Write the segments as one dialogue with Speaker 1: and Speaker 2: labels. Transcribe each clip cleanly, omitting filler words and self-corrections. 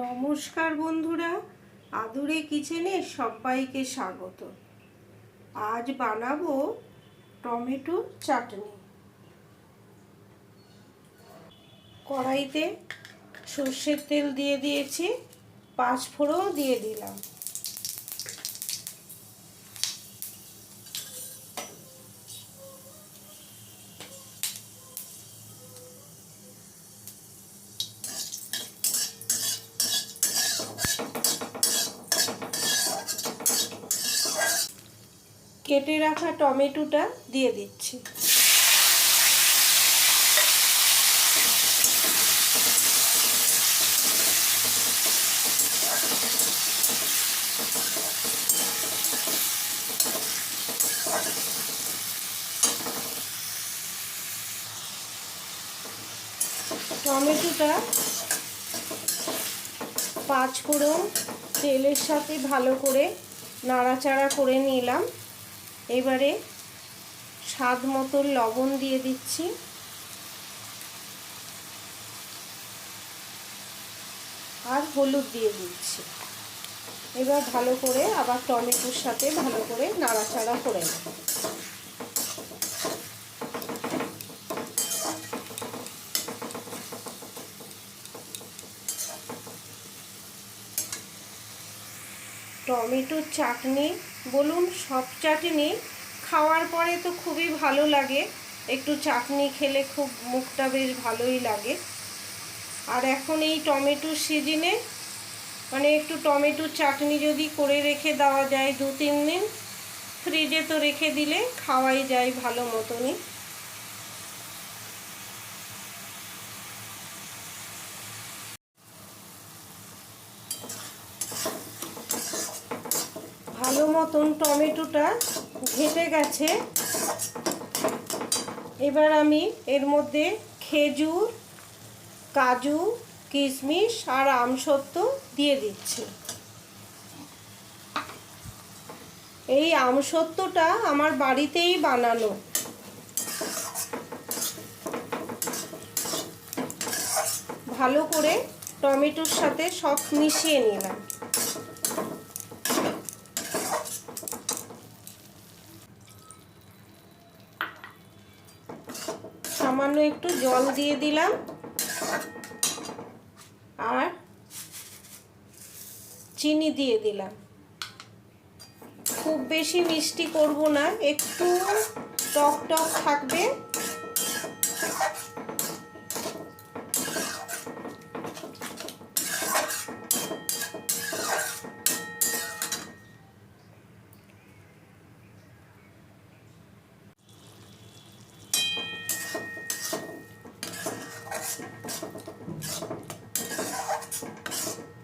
Speaker 1: নমস্কার বন্ধুরা, আদুরে কিচেনে সবাইকে স্বাগত। আজ বানাবো টমেটো চাটনি। কড়াইতে সর্ষের তেল দিয়ে দিয়েছি, 5 ফোড়ন দিয়ে দিলাম। কেটে রাখা টমেটোটা দিয়ে দিচ্ছি। টমেটোটা 5 ফোড়ন তেলের সাথে ভালো করে নাড়াচাড়া করে নিলাম। এবারে স্বাদ মতো লবণ দিয়ে দিচ্ছি, আর হলুদ দিয়ে দিচ্ছি। এবার ভালো করে আবার টমেটোর সাথে ভালো করে নাড়াচাড়া করে নেব। টমেটোর চাটনি বলুন, সব চাটনি খাওয়ার পরে তো খুবই ভালো লাগে। একটু চাটনি খেলে খুব মুখটা বেশ ভালোই লাগে। আর এখন এই টমেটোর সিজনে একটু টমেটোর চাটনি যদি করে রেখে দেওয়া যায় 2-3 দিন, ফ্রিজে তো রেখে দিলে খাওয়াই যায় ভালো মতনই। ভালো মতন টমেটোটা ঘেটে গেছে। এবার আমি এর মধ্যে খেজুর, কাজু, কিশমিশ আর আমসত্ত্ব দিয়ে দিচ্ছি। এই আমসত্ত্বটা আমার বাড়িতেই বানানো। ভালো করে টমেটোর সাথে সব মিশিয়ে নিলাম। সামান্য একটু জল দিয়ে দিলাম, আর চিনি দিয়ে দিলাম। খুব বেশি মিষ্টি করব না, একটু টক টক থাকবে।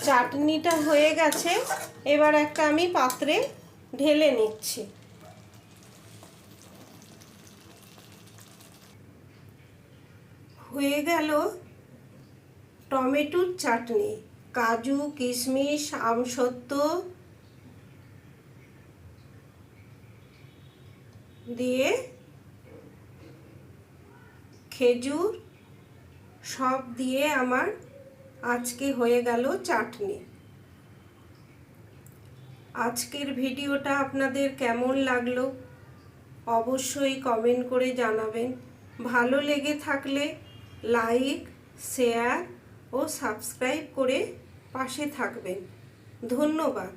Speaker 1: চাটনিটা হয়ে গেছে। এবার একটা আমি পাত্রে ঢেলে নিচ্ছি। হয়ে গেল টমেটোর চাটনি। কাজু, কিশমিশ, আমসত্ত্ব দিয়ে, খেজুর সব দিয়ে আমার আজকে হয়ে গেল চাটনি। আজকের ভিডিওটা আপনাদের কেমন লাগলো অবশ্যই কমেন্ট করে জানাবেন। ভালো লেগে থাকলে লাইক, শেয়ার ও সাবস্ক্রাইব করে পাশে থাকবেন। ধন্যবাদ।